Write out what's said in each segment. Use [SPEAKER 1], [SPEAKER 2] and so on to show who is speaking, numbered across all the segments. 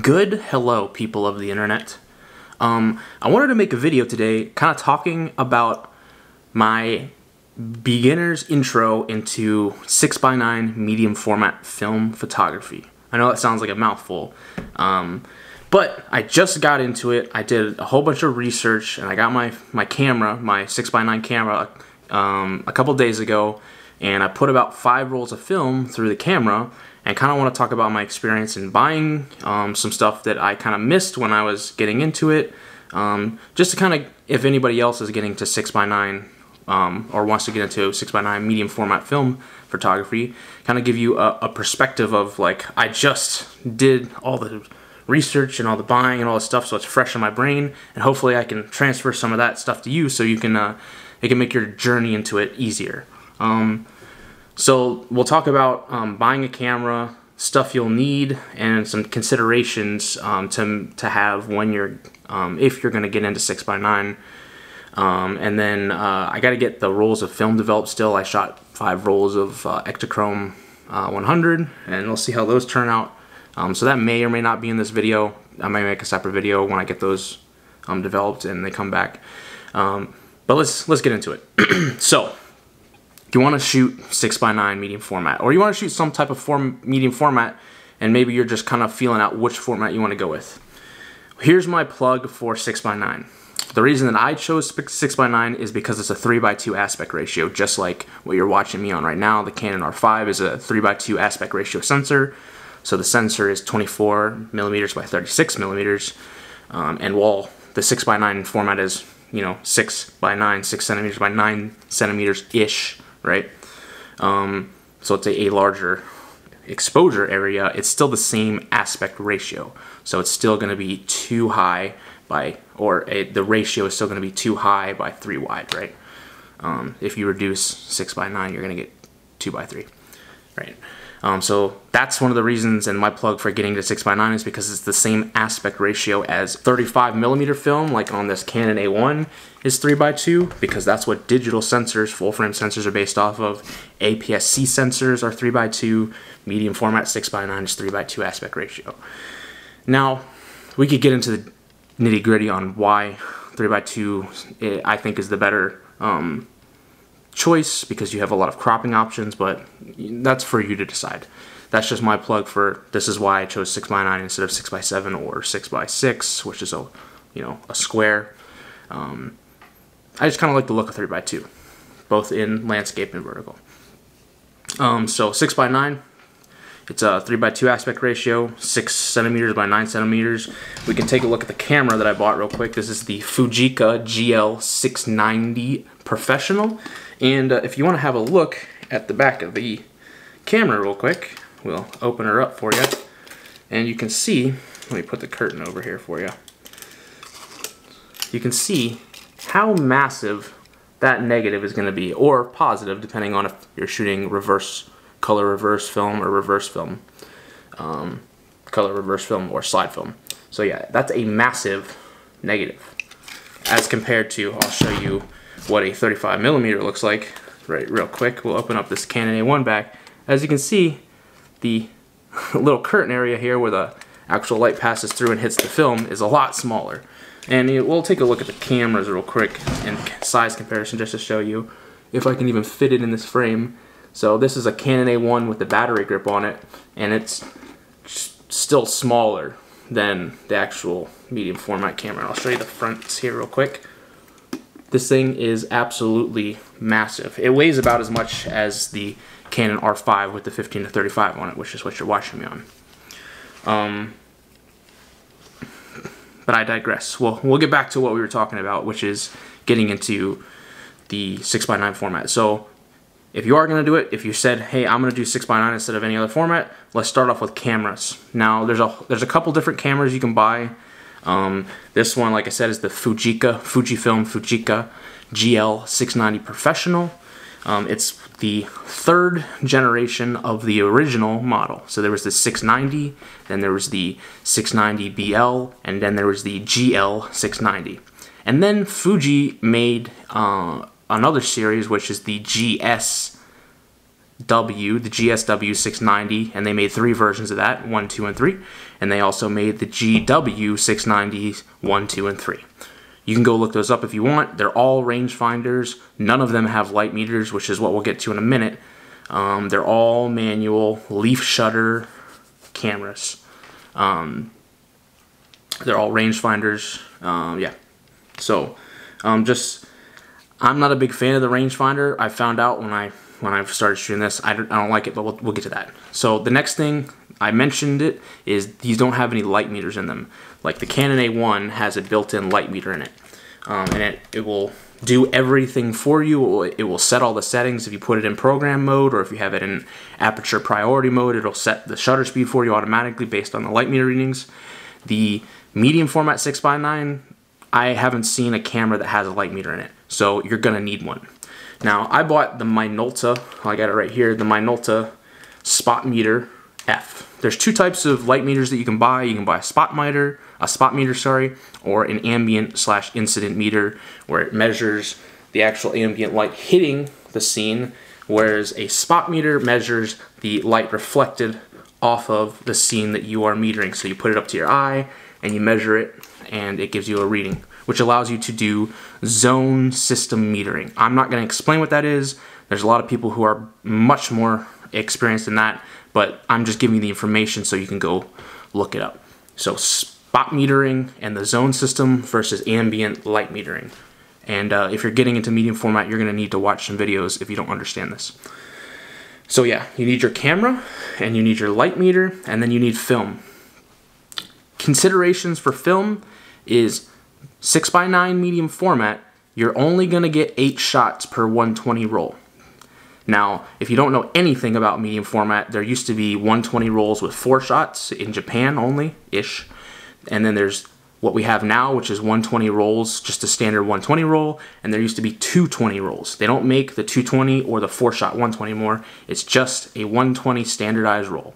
[SPEAKER 1] Good hello, people of the internet. I wanted to make a video today kind of talking about my beginner's intro into 6x9 medium format film photography. I know that sounds like a mouthful, but I just got into it. I did a whole bunch of research and I got my camera, my 6x9 camera, a couple days ago, and I put about 5 rolls of film through the camera and kind of want to talk about my experience in buying some stuff that I kind of missed when I was getting into it, just to kind of, if anybody else is getting to 6x9 or wants to get into 6x9 medium format film photography, kind of give you a perspective of, like, I just did all the research and all the buying and all the stuff, so it's fresh in my brain, and hopefully I can transfer some of that stuff to you so you can it can make your journey into it easier. So we'll talk about buying a camera, stuff you'll need, and some considerations to have when you're if you're going to get into 6x9. And then I got to get the rolls of film developed still. I shot 5 rolls of Ektachrome 100, and we'll see how those turn out. So that may or may not be in this video. I may make a separate video when I get those developed and they come back. But let's get into it. So, you want to shoot 6x9 medium format, or you want to shoot some type of medium format, and maybe you're just kind of feeling out which format you want to go with. Here's my plug for 6x9. The reason that I chose 6x9 is because it's a 3:2 aspect ratio, just like what you're watching me on right now. The Canon R5 is a 3:2 aspect ratio sensor, so the sensor is 24mm by 36mm, and while the 6x9 format is, you know, 6x9, 6cm by 9cm-ish, right? So it's a larger exposure area. It's still the same aspect ratio, so it's still going to be too high by, the ratio is still going to be too high by 3 wide, right? If you reduce 6x9, you're going to get 2x3, right? So that's one of the reasons, and my plug for getting to 6x9 is because it's the same aspect ratio as 35mm film, like on this Canon A1 is 3:2, because that's what digital sensors, full frame sensors, are based off of. APS-C sensors are 3:2, medium format 6x9 is 3:2 aspect ratio. Now, we could get into the nitty gritty on why 3:2 I think is the better choice, because you have a lot of cropping options, but that's for you to decide. That's just my plug for, this is why I chose 6x9 instead of 6x7 or 6x6, which is a square. I just kind of like the look of 3:2, both in landscape and vertical. So 6x9, it's a 3:2 aspect ratio, 6cm by 9cm. We can take a look at the camera that I bought real quick. This is the Fujica GL690 Professional. And if you want to have a look at the back of the camera real quick, we'll open her up for you. And you can see, let me put the curtain over here for you. You can see how massive that negative is going to be, or positive, depending on if you're shooting color reverse film or reverse film. Color reverse film or slide film. So yeah, that's a massive negative. As compared to, I'll show you what a 35mm looks like right real quick. We'll open up this Canon A1 back. As you can see, the little curtain area here where the actual light passes through and hits the film is a lot smaller. And we'll take a look at the cameras real quick in size comparison, just to show you if I can even fit it in this frame. So this is a Canon A1 with the battery grip on it, and it's still smaller than the actual medium format camera. I'll show you the fronts here real quick. This thing is absolutely massive. It weighs about as much as the Canon R5 with the 15-35 on it, which is what you're watching me on. But I digress. Well, we'll get back to what we were talking about, which is getting into the 6x9 format. So if you are going to do it, if you said, hey, I'm going to do 6x9 instead of any other format, let's start off with cameras. Now, there's a couple different cameras you can buy. This one, like I said, is the Fujifilm Fujica GL690 Professional. It's the 3rd generation of the original model. So there was the 690, then there was the 690BL, and then there was the GL690. And then Fuji made another series, which is the GS the GSW 690, and they made 3 versions of that, 1, 2, and 3. And they also made the GW 690 1, 2, and 3. You can go look those up if you want. They're all rangefinders. None of them have light meters, which is what we'll get to in a minute. They're all manual leaf shutter cameras. They're all rangefinders. Yeah. So, I'm not a big fan of the rangefinder. I found out when I started shooting this, I don't like it, but we'll get to that. So the next thing, I mentioned it, is these don't have any light meters in them. Like the Canon A1 has a built-in light meter in it. And it will do everything for you. It will set all the settings if you put it in program mode, or if you have it in aperture priority mode, it'll set the shutter speed for you automatically based on the light meter readings. The medium format 6x9, I haven't seen a camera that has a light meter in it, so you're gonna need one. Now, I bought the Minolta, I got it right here, the Minolta Spot Meter F. There's 2 types of light meters that you can buy. You can buy a spot meter, or an ambient/incident meter, where it measures the actual ambient light hitting the scene, whereas a spot meter measures the light reflected off of the scene that you are metering. So you put it up to your eye and you measure it, and it gives you a reading, which allows you to do zone system metering. I'm not going to explain what that is. There's a lot of people who are much more experienced in that, but I'm just giving you the information so you can go look it up. So spot metering and the zone system versus ambient light metering. And if you're getting into medium format, you're going to need to watch some videos if you don't understand this. So yeah, you need your camera, and you need your light meter, and then you need film. Considerations for film is 6x9 medium format, you're only going to get 8 shots per 120 roll. Now, if you don't know anything about medium format, there used to be 120 rolls with 4 shots in Japan only-ish. And then there's what we have now, which is 120 rolls, just a standard 120 roll, and there used to be 220 rolls. They don't make the 220 or the 4-shot 120 more. It's just a 120 standardized roll.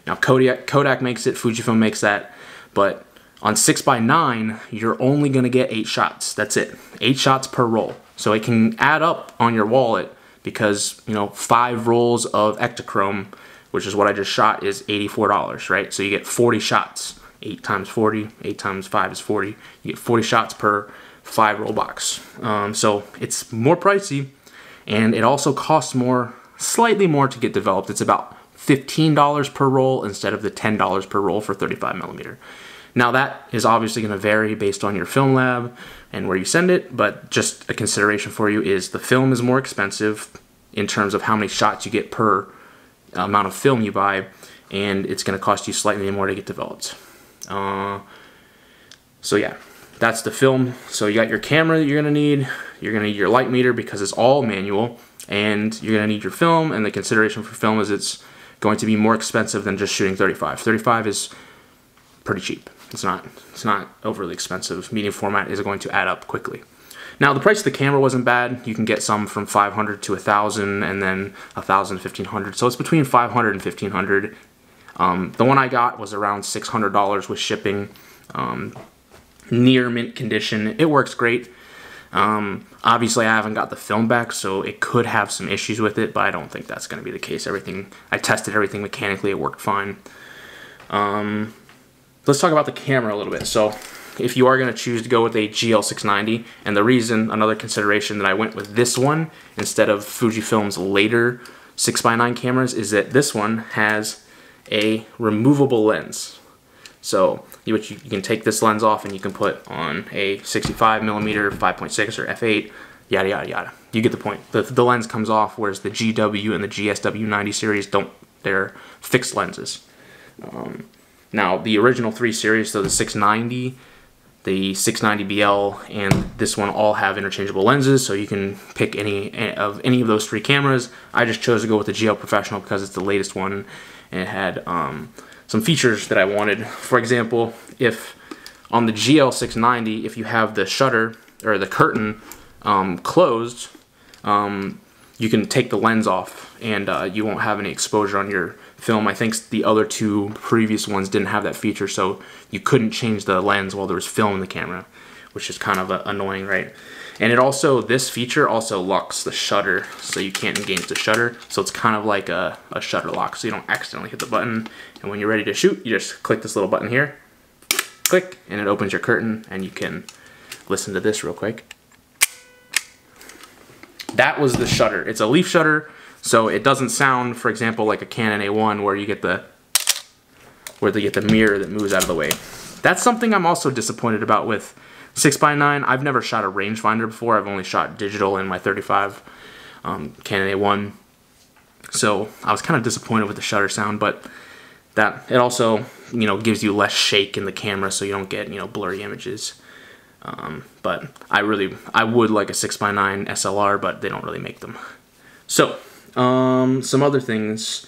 [SPEAKER 1] Now, Kodak makes it, Fujifilm makes that, but on 6x9, you're only going to get 8 shots. That's it. 8 shots per roll. So it can add up on your wallet because, you know, 5 rolls of Ektachrome, which is what I just shot, is $84, right? So you get 40 shots. 8 times 40, 8 times 5 is 40. You get 40 shots per 5 roll box. So it's more pricey, and it also costs more, slightly more to get developed. It's about $15 per roll instead of the $10 per roll for 35mm. Now that is obviously going to vary based on your film lab and where you send it, but just a consideration for you is the film is more expensive in terms of how many shots you get per amount of film you buy, and it's going to cost you slightly more to get developed. So yeah, that's the film. So you got your camera that you're going to need your light meter because it's all manual, and you're going to need your film, and the consideration for film is it's going to be more expensive than just shooting 35. 35 is pretty cheap. It's not overly expensive. Medium format is going to add up quickly. Now, the price of the camera wasn't bad. You can get some from $500 to $1,000, and then $1,000 to $1,500. So it's between $500 and $1,500. The one I got was around $600 with shipping. Near mint condition. It works great. Obviously, I haven't got the film back, so it could have some issues with it, but I don't think that's going to be the case. I tested everything mechanically. It worked fine. Let's talk about the camera a little bit. So if you are going to choose to go with a GL690, and the reason, another consideration that I went with this one instead of Fujifilm's later 6x9 cameras is that this one has a removable lens. So you can take this lens off and you can put on a 65mm, 5.6 or f8, yada yada yada. You get the point. The lens comes off, whereas the GW and the GSW 90 series don't. They're fixed lenses. Now the original 3 series, so the 690, the 690BL, and this one all have interchangeable lenses, so you can pick any of those 3 cameras. I just chose to go with the GL Professional because it's the latest one, and it had some features that I wanted. For example, if on the GL690, if you have the shutter or the curtain closed, you can take the lens off, and you won't have any exposure on your film. I think the other 2 previous ones didn't have that feature, so you couldn't change the lens while there was film in the camera. which is kind of annoying, right? And it also, this feature also locks the shutter, so you can't engage the shutter. So it's kind of like a shutter lock, so you don't accidentally hit the button. And when you're ready to shoot, you just click this little button here, click, and it opens your curtain, and you can listen to this real quick. That was the shutter. It's a leaf shutter, so it doesn't sound, for example, like a Canon A1 where you get the mirror that moves out of the way. That's something I'm also disappointed about with 6x9. I've never shot a rangefinder before. I've only shot digital in my 35 Canon A1. So I was kind of disappointed with the shutter sound, but that it also, you know, gives you less shake in the camera, so you don't get, you know, blurry images. But I would like a 6x9 SLR, but they don't really make them. So some other things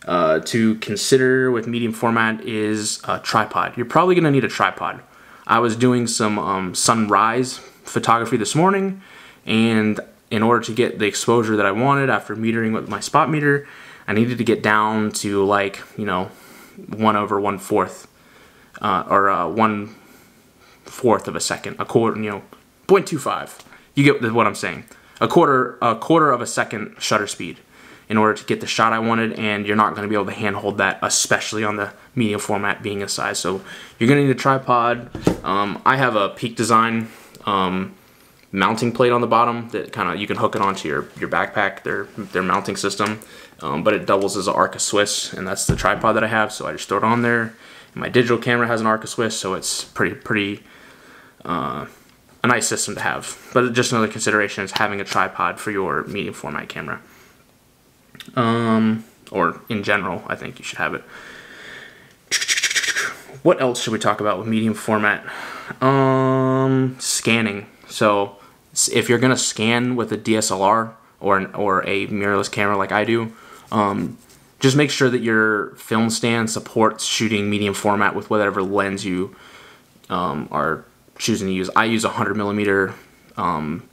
[SPEAKER 1] to consider with medium format is a tripod. You're probably going to need a tripod. I was doing some sunrise photography this morning, and in order to get the exposure that I wanted after metering with my spot meter, I needed to get down to, like, you know, 1/1/4 or 1/4 of a second, a quarter, you know, 0.25. You get what I'm saying. A quarter of a second shutter speed in order to get the shot I wanted, and you're not going to be able to handhold that, especially on the medium format being a size. So you're going to need a tripod. I have a Peak Design mounting plate on the bottom that kind of, you can hook it onto your backpack, their mounting system, but it doubles as an Arca Swiss, and that's the tripod that I have, so I just throw it on there. And my digital camera has an Arca Swiss, so it's pretty a nice system to have. But just another consideration is having a tripod for your medium format camera. Or in general, I think you should have it. What else should we talk about with medium format? Scanning. So if you're gonna scan with a DSLR or a mirrorless camera like I do, just make sure that your film stand supports shooting medium format with whatever lens you are choosing to use. I use a 100mm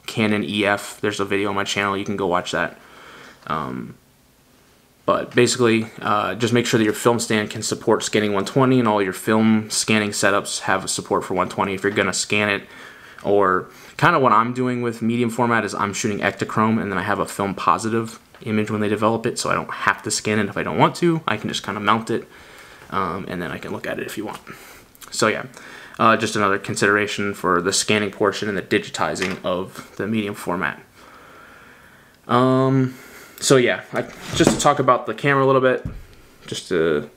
[SPEAKER 1] Canon EF. There's a video on my channel, you can go watch that. But basically, just make sure that your film stand can support scanning 120, and all your film scanning setups have support for 120 if you're going to scan it. Or kind of what I'm doing with medium format is I'm shooting Ektachrome, and then I have a film positive image when they develop it, so I don't have to scan it if I don't want to. I can just kind of mount it, and then I can look at it if you want. So yeah, just another consideration for the scanning portion and the digitizing of the medium format. So yeah, just to talk about the camera a little bit, just to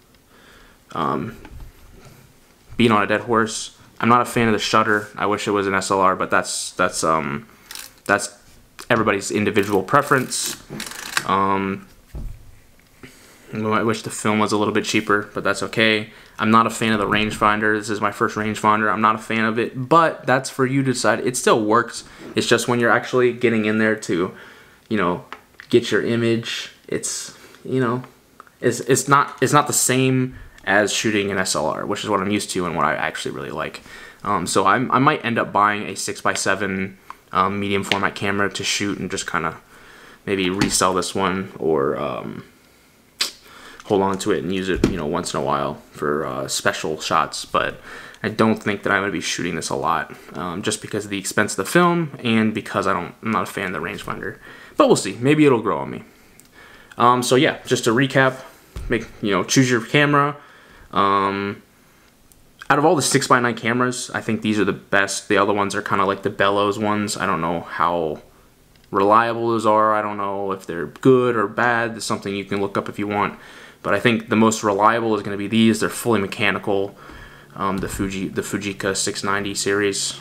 [SPEAKER 1] beat on a dead horse. I'm not a fan of the shutter. I wish it was an SLR, but that's everybody's individual preference. I wish the film was a little bit cheaper, but that's okay. I'm not a fan of the rangefinder. This is my first rangefinder. I'm not a fan of it, but that's for you to decide. It still works. It's just when you're actually getting in there to, you know, get your image, it's, you know, it's not the same as shooting an SLR, which is what I'm used to and what I actually really like. So I might end up buying a 6x7 medium format camera to shoot and just kind of maybe resell this one, or hold on to it and use it, you know, once in a while for special shots. But I don't think that I'm going to be shooting this a lot, just because of the expense of the film and because I'm not a fan of the rangefinder. But we'll see. Maybe it'll grow on me. So yeah, just to recap, choose your camera. Out of all the 6x9 cameras, I think these are the best. The other ones are kind of like the Bellows ones. I don't know how reliable those are. I don't know if they're good or bad. It's something you can look up if you want. But I think the most reliable is going to be these. They're fully mechanical. The Fujica 690 series.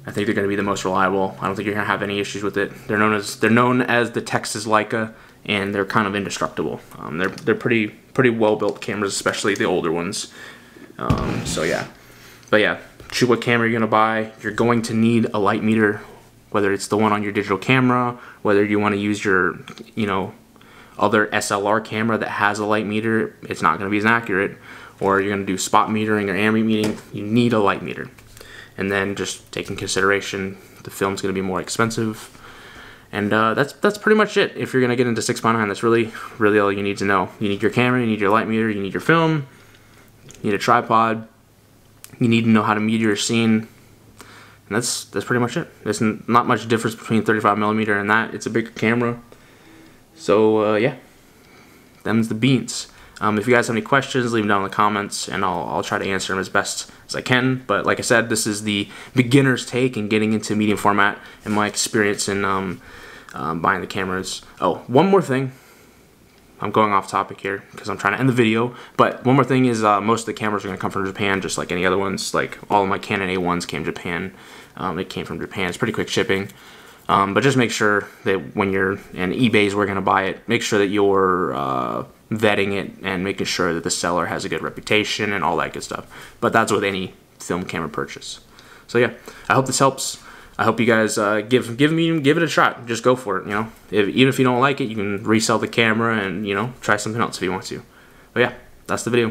[SPEAKER 1] I think they're going to be the most reliable. I don't think you're going to have any issues with it. They're known as the Texas Leica, and they're kind of indestructible. They're pretty well built cameras, especially the older ones. So yeah, but yeah, choose what camera you're going to buy. You're going to need a light meter, whether it's the one on your digital camera, whether you want to use your other SLR camera that has a light meter. It's not going to be as accurate. Or you're going to do spot metering or ambient metering. You need a light meter. And then just take in consideration the film's going to be more expensive. And that's pretty much it. If you're going to get into 6x9, that's really all you need to know. You need your camera, you need your light meter, you need your film, you need a tripod, you need to know how to meter your scene. And that's pretty much it. There's not much difference between 35mm and that. It's a bigger camera. So yeah, them's the beans. If you guys have any questions, leave them down in the comments, and I'll try to answer them as best as I can. But like I said, this is the beginner's take in getting into medium format and my experience in buying the cameras. Oh, one more thing. I'm going off topic here because I'm trying to end the video. But one more thing is most of the cameras are going to come from Japan, just like any other ones. Like all of my Canon A1s came from Japan. It came from Japan. It's pretty quick shipping. But just make sure that when you're, and eBay's where you're going to buy it, make sure that you're vetting it and making sure that the seller has a good reputation and all that good stuff. But that's with any film camera purchase. So yeah, I hope this helps. I hope you guys give it a shot. Just go for it. You know, even if you don't like it, you can resell the camera and, you know, try something else if you want to. But yeah, that's the video.